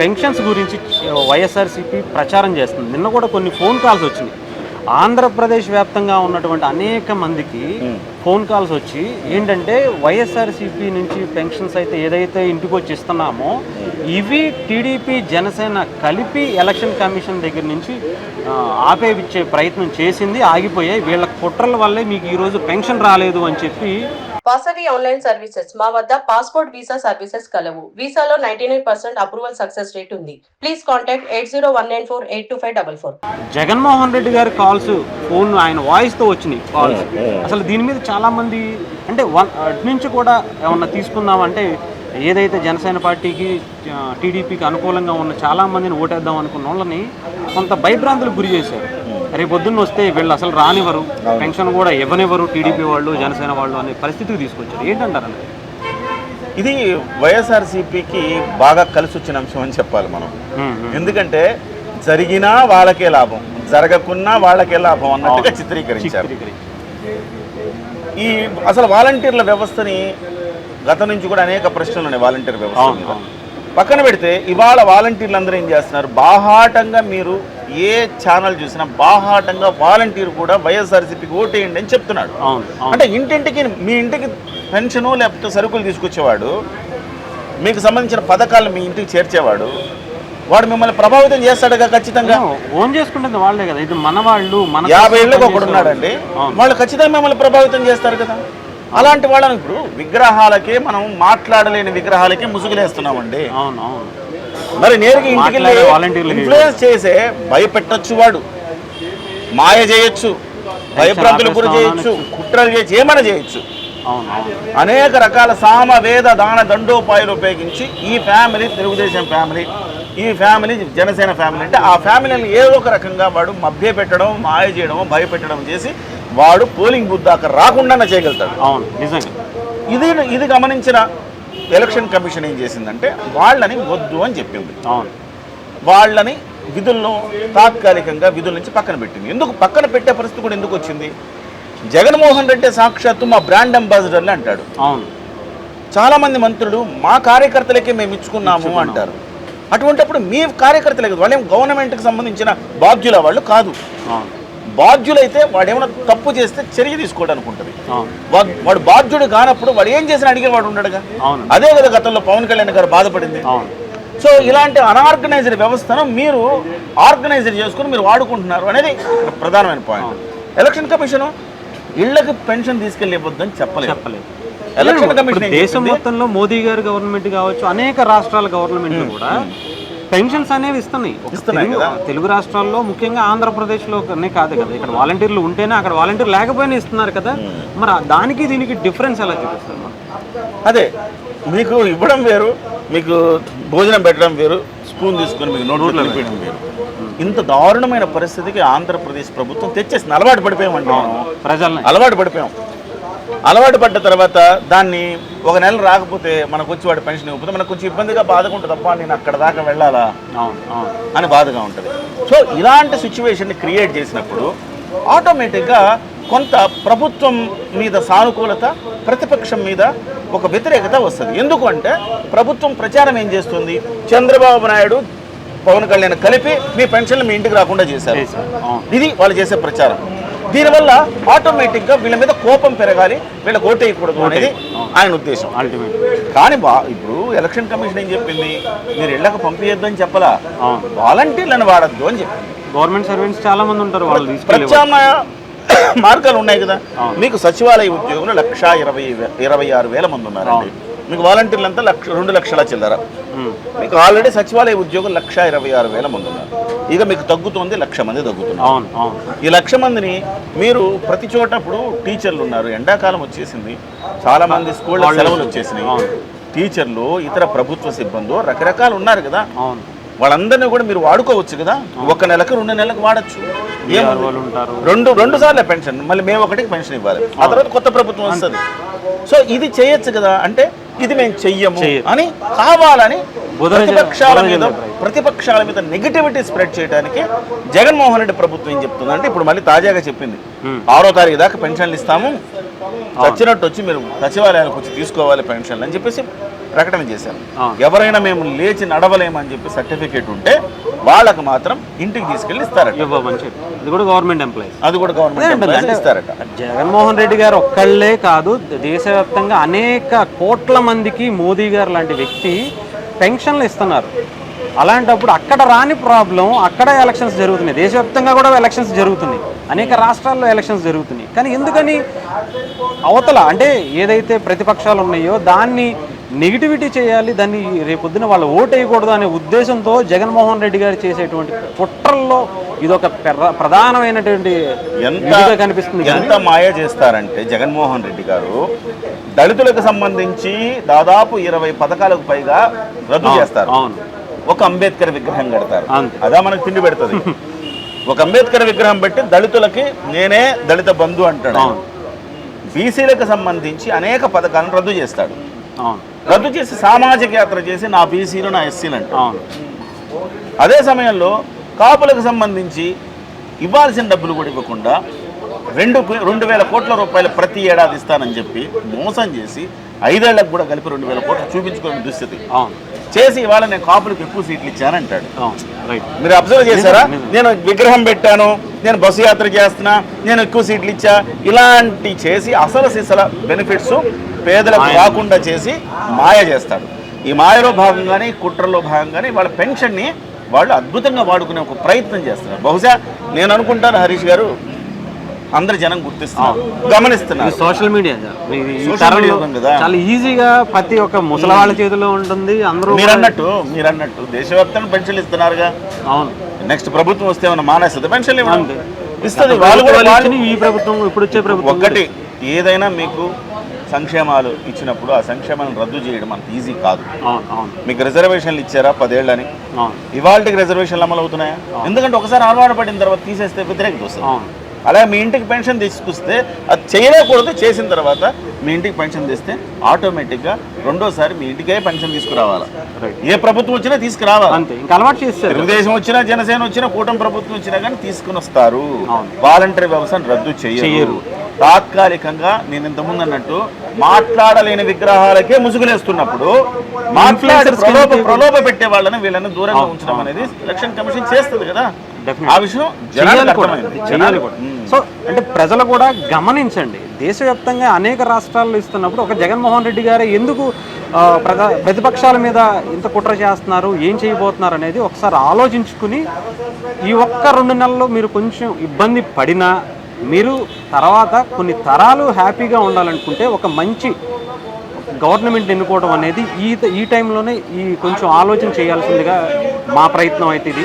Pensions గురించి వైఎస్ఆర్సీపీ ప్రచారం చేస్తుంది. నిన్న కూడా కొన్ని ఫోన్ కాల్స్ వచ్చినాయి. ఆంధ్రప్రదేశ్ వ్యాప్తంగా ఉన్నటువంటి అనేక మందికి ఫోన్ కాల్స్ వచ్చి ఏంటంటే వైఎస్ఆర్సీపీ నుంచి పెన్షన్స్ అయితే ఏదైతే ఇంటికి వచ్చి ఇస్తున్నామో ఇవి టీడీపీ జనసేన కలిపి ఎలక్షన్ కమిషన్ దగ్గర నుంచి ఆపేవిచ్చే ప్రయత్నం చేసింది, ఆగిపోయాయి. వీళ్ళ కుట్రల వల్లే మీకు ఈరోజు పెన్షన్ రాలేదు అని చెప్పి. వాసవి ఆన్లైన్ సర్వీసెస్ మా వద్ద పాస్పోర్ట్ వీసా సర్వీసెస్ కలవు. వీసాలో 99% అప్రూవల్ సక్సెస్ రేట్ ఉంది. Please contact 8019482544. జగన్మోహన్ రెడ్డి గారి కాల్స్ ఫోన్ ఆయన వాయిస్తో వచ్చినాయి కాల్స్. అసలు దీని మీద చాలామంది అంటే అటు నుంచి కూడా ఏమన్నా తీసుకుందామంటే ఏదైతే జనసేన పార్టీకి టీడీపీకి అనుకూలంగా ఉన్న చాలామందిని ఓటేద్దాం అనుకున్న వాళ్ళని కొంత భయభ్రాంతులకు గురి చేశారు. రేపు పొద్దున్న వస్తే వీళ్ళు అసలు రానివ్వరు, పెన్షన్ కూడా ఇవ్వనివ్వరు టీడీపీ వాళ్ళు జనసేన వాళ్ళు అనే పరిస్థితికి తీసుకొచ్చారు. ఏంటంటారు అన్నది? ఇది వైఎస్ఆర్సీపీకి బాగా కలిసి వచ్చిన అంశం అని చెప్పాలి మనం. ఎందుకంటే జరిగినా వాళ్ళకే లాభం, జరగకున్నా వాళ్ళకే లాభం అన్నట్టుగా చిత్రీకరించారు. ఈ అసలు వాలంటీర్ల వ్యవస్థని గత నుంచి కూడా అనేక ప్రశ్నలు ఉన్నాయి వాలంటీర్ వ్యవస్థ మీద. పక్కన పెడితే ఇవాళ వాలంటీర్లు అందరూ ఏం చేస్తున్నారు, బాహాటంగా మీరు ఏ ఛానల్ చూసినా బాహాటంగా వాలంటీర్ కూడా వైఎస్ఆర్సీపీకి ఓటేయండి అని చెప్తున్నాడు. అంటే ఇంటింటికి మీ ఇంటికి పెన్షను లేకపోతే సరుకులు తీసుకొచ్చేవాడు, మీకు సంబంధించిన పథకాలు మీ ఇంటికి చేర్చేవాడు, వాడు మిమ్మల్ని ప్రభావితం చేస్తాడుగా ఖచ్చితంగా. ఓన్ చేసుకుంటుంది వాళ్ళే కదా, ఇది మన వాళ్ళు. 50 ఏళ్ళకి ఒకడు ఉన్నాడండి, వాళ్ళు ఖచ్చితంగా మిమ్మల్ని ప్రభావితం చేస్తారు కదా. అలాంటి వాళ్ళని ఇప్పుడు విగ్రహాలకే మనం మాట్లాడలేని విగ్రహాలకే ముసుగులేస్తున్నామండి. మరి నేరుగా ఇంటికి ఇన్ఫ్లుయెన్స్ చేసే భయపెట్టచ్చు, వాడు మాయ చేయొచ్చు, భయభ్రాంతులు గురి చేయొచ్చు, కుట్రలు చేయొచ్చు, ఏమైనా చేయొచ్చు. అనేక రకాల సామ వేద దాన దండోపాయాలు ఉపయోగించి ఈ ఫ్యామిలీ తెలుగుదేశం ఫ్యామిలీ, ఈ ఫ్యామిలీ జనసేన ఫ్యామిలీ అంటే ఆ ఫ్యామిలీని ఏదో ఒక రకంగా వాడు మభ్య పెట్టడం, మాయ చేయడం, భయపెట్టడం చేసి వాడు పోలింగ్ బూత్ దాకా రాకుండా చేయగలుగుతాడు. అవును, నిజంగా. ఇది గమనించిన ఎలక్షన్ కమిషన్ ఏం చేసిందంటే వాళ్ళని వద్దు అని చెప్పింది. వాళ్ళని విధుల్లో తాత్కాలికంగా విధుల నుంచి పక్కన పెట్టింది. ఎందుకు పక్కన పెట్టే పరిస్థితి కూడా ఎందుకు వచ్చింది? జగన్మోహన్ రెడ్డి సాక్షాత్తు మా బ్రాండ్ అంబాసిడర్లే అంటాడు. చాలా మంది మంత్రులు మా కార్యకర్తలకే మేము ఇచ్చుకున్నాము అంటారు. అటువంటిప్పుడు మీ కార్యకర్తలే కదా, వాళ్ళేం గవర్నమెంట్కి సంబంధించిన బాధ్యుల వాళ్ళు కాదు. బాధ్యులైతే వాడు ఏమైనా తప్పు చేస్తే చర్య తీసుకోవడానికి ఉంటుంది. వాడు బాధ్యుడు కానప్పుడు వాడు ఏం చేసినా అడిగే వాడు ఉండడుగా. అదే కదా గతంలో పవన్ కళ్యాణ్ గారు బాధపడింది. సో ఇలాంటి అన్ఆర్గనైజ్డ్ వ్యవస్థను మీరు ఆర్గనైజ్డ్ చేసుకుని మీరు వాడుకుంటున్నారు అనేది ప్రధానమైన పాయింట్. ఎలక్షన్ కమిషన్ ఇళ్లకు పెన్షన్ తీసుకెళ్ళిపోద్దని చెప్పలేదు. ఎలక్షన్ కమిషన్ దేశం మొత్తంలో మోదీ గారి గవర్నమెంట్ కావచ్చు, అనేక రాష్ట్రాల గవర్నమెంట్ కూడా పెన్షన్స్ అనేవి ఇస్తున్నాయి కదా. తెలుగు రాష్ట్రాల్లో ముఖ్యంగా ఆంధ్రప్రదేశ్లోనే కాదు కదా, ఇక్కడ వాలంటీర్లు ఉంటేనే అక్కడ వాలంటీర్ లేకపోయినా ఇస్తున్నారు కదా. మరి దానికి దీనికి డిఫరెన్స్ ఎలా చూపిస్తారు? అదే మీకు ఇవ్వడం వేరు, మీకు భోజనం పెట్టడం వేరు, స్పూన్ తీసుకొని మీకు నోట్లో పెట్టడం వేరు. ఇంత దారుణమైన పరిస్థితికి ఆంధ్రప్రదేశ్ ప్రభుత్వం తెచ్చేసింది. అలవాటు పడిపోయామండి మనం, ప్రజల్ని అలవాటు పడిపోయాం. అలవాటు పడ్డ తర్వాత దాన్ని ఒక నెల రాకపోతే మనకు వచ్చి వాడు పెన్షన్ ఇవ్వకపోతే మనకు కొంచెం ఇబ్బందిగా బాధగా ఉంటుంది. తప్ప నేను అక్కడ దాకా వెళ్ళాలా అని బాధగా ఉంటుంది. సో ఇలాంటి సిచ్యువేషన్ని క్రియేట్ చేసినప్పుడు ఆటోమేటిక్గా కొంత ప్రభుత్వం మీద సానుకూలత, ప్రతిపక్షం మీద ఒక వ్యతిరేకత వస్తుంది. ఎందుకు అంటే ప్రభుత్వం ప్రచారం ఏం చేస్తుంది, చంద్రబాబు నాయుడు పవన్ కళ్యాణ్ కలిపి మీ పెన్షన్లు మీ ఇంటికి రాకుండా చేశారు, ఇది వాళ్ళు చేసే ప్రచారం. దీనివల్ల ఆటోమేటిక్గా వీళ్ళ మీద కోపం పెరగాలి, వీళ్ళకి ఓటేయకూడదు అనేది ఆయన ఉద్దేశం అల్టిమేట్. కానీ ఇప్పుడు ఎలక్షన్ కమిషన్ ఏం చెప్పింది, మీరు ఇళ్ళకు పంపించద్దు అని చెప్పలా, వాలంటీర్లను వాడద్దు అని చెప్పింది. గవర్నమెంట్ సర్వెంట్స్ చాలా మంది ఉంటారు, వాళ్ళు ప్రత్యామ్నాయ మార్గాలు ఉన్నాయి కదా. మీకు సచివాలయ ఉద్యోగులు 1,26,000 మంది ఉన్నారండి. మీకు వాలంటీర్లు అంతా 2 లక్షల చిల్లర. మీకు ఆల్రెడీ సచివాలయ ఉద్యోగులు 1,26,000 మంది ఉన్నారు. ఇక మీకు తగ్గుతుంది 1,00,000 మంది తగ్గుతున్నారు. ఈ 1,00,000 మందిని మీరు ప్రతి చోట ఇప్పుడు టీచర్లు ఉన్నారు, ఎండాకాలం వచ్చేసింది, చాలా మంది స్కూళ్ళ సెలవులు వచ్చేసినాయి. టీచర్లు, ఇతర ప్రభుత్వ సిబ్బంది రకరకాలు ఉన్నారు కదా, వాళ్ళందరినీ కూడా మీరు వాడుకోవచ్చు కదా. 1 నెలకు 2 నెలలకు వాడచ్చు. రెండు సార్లు పెన్షన్, మళ్ళీ మేము ఒకటికి పెన్షన్ ఇవ్వాలి, ఆ తర్వాత కొత్త ప్రభుత్వం వస్తుంది. సో ఇది చేయొచ్చు కదా. అంటే ఇది మేము చెయ్యము అని కావాలని ప్రతిపక్షాల మీద నెగిటివిటీ స్ప్రెడ్ చేయడానికి జగన్మోహన్ రెడ్డి ప్రభుత్వం ఏం చెప్తుంది అంటే, ఇప్పుడు మళ్ళీ తాజాగా చెప్పింది 6వ తారీఖు దాకా పెన్షన్లు ఇస్తాము, వచ్చినట్టు వచ్చి మీరు సచివాలయానికి వచ్చి తీసుకోవాలి పెన్షన్లు అని చెప్పేసి ప్రకటన చేశారు. ఆ. ఎవరైనా మేము లేచి నడవలేమని చెప్పి సర్టిఫికేట్ ఉంటే వాళ్ళకు మాత్రం ఇంటికి తీసుకెళ్ళి ఇస్తారట. ఇవ్వమని చెప్పి ఇది కూడా గవర్నమెంట్ ఎంప్లాయీస్. అది కూడా గవర్నమెంట్ ఎంప్లాయీస్ ఇస్తారట. జగన్మోహన్ రెడ్డి గారు ఒక్కళ్ళే కాదు, దేశవ్యాప్తంగా అనేక కోట్ల మందికి మోదీ గారు లాంటి వ్యక్తి పెన్షన్లు ఇస్తున్నారు. అలాంటప్పుడు అక్కడ రాని ప్రాబ్లం అక్కడ ఎలక్షన్స్ జరుగుతున్నాయి, దేశవ్యాప్తంగా కూడా ఎలక్షన్స్ జరుగుతున్నాయి, అనేక రాష్ట్రాల్లో ఎలక్షన్స్ జరుగుతున్నాయి. కానీ ఎందుకని అవతల అంటే ఏదైతే ప్రతిపక్షాలు ఉన్నాయో దాన్ని నెగిటివిటీ చేయాలి, దాన్ని రేపొద్దున వాళ్ళు ఓటు వేయకూడదు అనే ఉద్దేశంతో జగన్మోహన్ రెడ్డి గారు చేసేటువంటి కుట్రల్లో ఇదొక ప్రధానమైనటువంటి కనిపిస్తుంది. ఎంత మాయ చేస్తారంటే జగన్మోహన్ రెడ్డి గారు దళితులకు సంబంధించి దాదాపు 20 పథకాలకు పైగా రద్దు చేస్తారు. అవును, ఒక అంబేద్కర్ విగ్రహం కడతారు, అదా మనకు తిండి పెడుతుంది. ఒక అంబేద్కర్ విగ్రహం పెట్టి దళితులకి నేనే దళిత బంధు అంటాడు. బీసీలకు సంబంధించి అనేక పథకాలను రద్దు చేస్తాడు. రద్దు చేసి సామాజిక యాత్ర చేసి నా బీసీలు నా ఎస్సీలు అంటాడు. అదే సమయంలో కాపులకు సంబంధించి ఇవ్వాల్సిన డబ్బులు కూడా ఇవ్వకుండా 2,000 కోట్ల రూపాయలు ప్రతి ఏడాది ఇస్తానని చెప్పి మోసం చేసి 5 ఏళ్లకు కూడా కలిపి 2,000 కోట్లు చూపించుకునే దుస్థితి చేసి ఇవాళ నేను కాపులకు ఎక్కువ సీట్లు ఇచ్చానంటాడు. మీరు అబ్జర్వ్ చేశారా? నేను విగ్రహం పెట్టాను, నేను బస్సు యాత్ర చేస్తున్నా, నేను ఎక్కువ సీట్లు ఇచ్చా, ఇలాంటి చేసి అసలు సిసల బెనిఫిట్స్ పేదలకు రాకుండా చేసి మాయ చేస్తాడు. ఈ మాయలో భాగంగానే కుట్రలో భాగంగానే వాళ్ళ పెన్షన్ని వాళ్ళు అద్భుతంగా వాడుకునే ఒక ప్రయత్నం చేస్తున్నారు. బహుశా నేను అనుకుంటాను హరీష్ గారు అందరు జనం గుర్తిస్తున్నారు, గమనిస్తున్నారు. సోషల్ మీడియా కదా చాలా ఈజీగా ప్రతి ఒక్క ముసలి వాళ్ళ చేతిలో ఉంటుంది. అందరూ మీరన్నట్టు దేశవ్యాప్తంగా పెన్షన్లు ఇస్తున్నారుగా. అవును, నెక్స్ట్ ప్రభుత్వం వస్తే ఏమన్నా మానేస్తుంది పెన్షన్లు ఇస్తుంది. ఈ ప్రభుత్వం ఇప్పుడు వచ్చే ప్రభుత్వం ఒకటి ఏదైనా మీకు సంక్షేమాలు ఇచ్చినప్పుడు ఆ సంక్షేమాలను రద్దు చేయడం అంత ఈజీ కాదు. మీకు రిజర్వేషన్లు ఇచ్చారా 10 ఏళ్ళని, ఇవాళకి రిజర్వేషన్లు అమలు అవుతున్నాయా? ఎందుకంటే ఒకసారి అలవాటు పడిన తర్వాత తీసేస్తే వ్యతిరేకత వస్తుంది. అలా మీ ఇంటికి పెన్షన్ తీసుకొస్తే అది చేయలేకూడదు, చేసిన తర్వాత మీ ఇంటికి పెన్షన్ తెస్తే ఆటోమేటిక్గా రెండోసారి మీ ఇంటికే పెన్షన్ తీసుకురావాలి. ఏ ప్రభుత్వం వచ్చినా తీసుకురావాలి. తెలుగుదేశం వచ్చినా, జనసేన వచ్చినా, కూటమి ప్రభుత్వం వచ్చినా కానీ తీసుకుని వస్తారు. వాలంటరీ వ్యవస్థను రద్దు చేయరు. తాత్కాలికంగా నేను ఇంతకుముందు అన్నట్టు మాట్లాడలేని విగ్రహాలకే ముసుగులేస్తున్నప్పుడు మాట్లాడి ప్రలోభ పెట్టే వాళ్ళని వీళ్ళని దూరంగా ఉంచడం అనేది ఎలక్షన్ కమిషన్ చేస్తుంది కదా. ఆ విషయం చేయాలి కూడా. సో అంటే ప్రజలు కూడా గమనించండి, దేశవ్యాప్తంగా అనేక రాష్ట్రాల్లో ఇస్తున్నప్పుడు ఒక జగన్మోహన్ రెడ్డి గారే ఎందుకు ప్రతిపక్షాల మీద ఇంత కుట్ర చేస్తున్నారు, ఏం చేయబోతున్నారు అనేది ఒకసారి ఆలోచించుకుని ఈ ఒక్క 2 నెలల్లో మీరు కొంచెం ఇబ్బంది పడినా మీరు తర్వాత కొన్ని తరాలు హ్యాపీగా ఉండాలనుకుంటే ఒక మంచి గవర్నమెంట్ ఎన్నుకోవడం అనేది ఈ టైంలోనే కొంచెం ఆలోచన చేయాల్సిందిగా మా ప్రయత్నం అయితే ఇది.